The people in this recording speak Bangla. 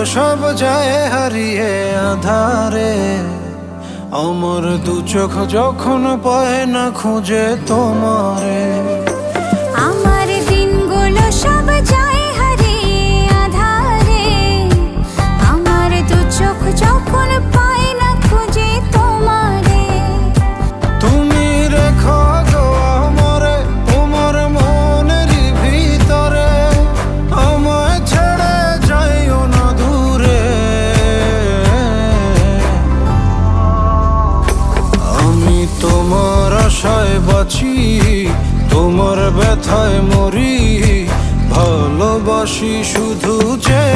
সব যায় হারিয়ে আধারে, আমার দু চোখ যখন পায় না খুঁজে তোমারে। আমার দিনগুলো সব যায় হারিয়ে আঁধারে, আমার দু চোখ যখন পায় না খুঁজে তোমারে। তুমি রেখো গো আমারে তোমার মনের ভিতরে, আমায় ছেড়ে যাইও না দূরে। আমি তোমার আশায় বাঁচি, তোমার ব্যথায় মরি, ভালোবাসি শুধু যে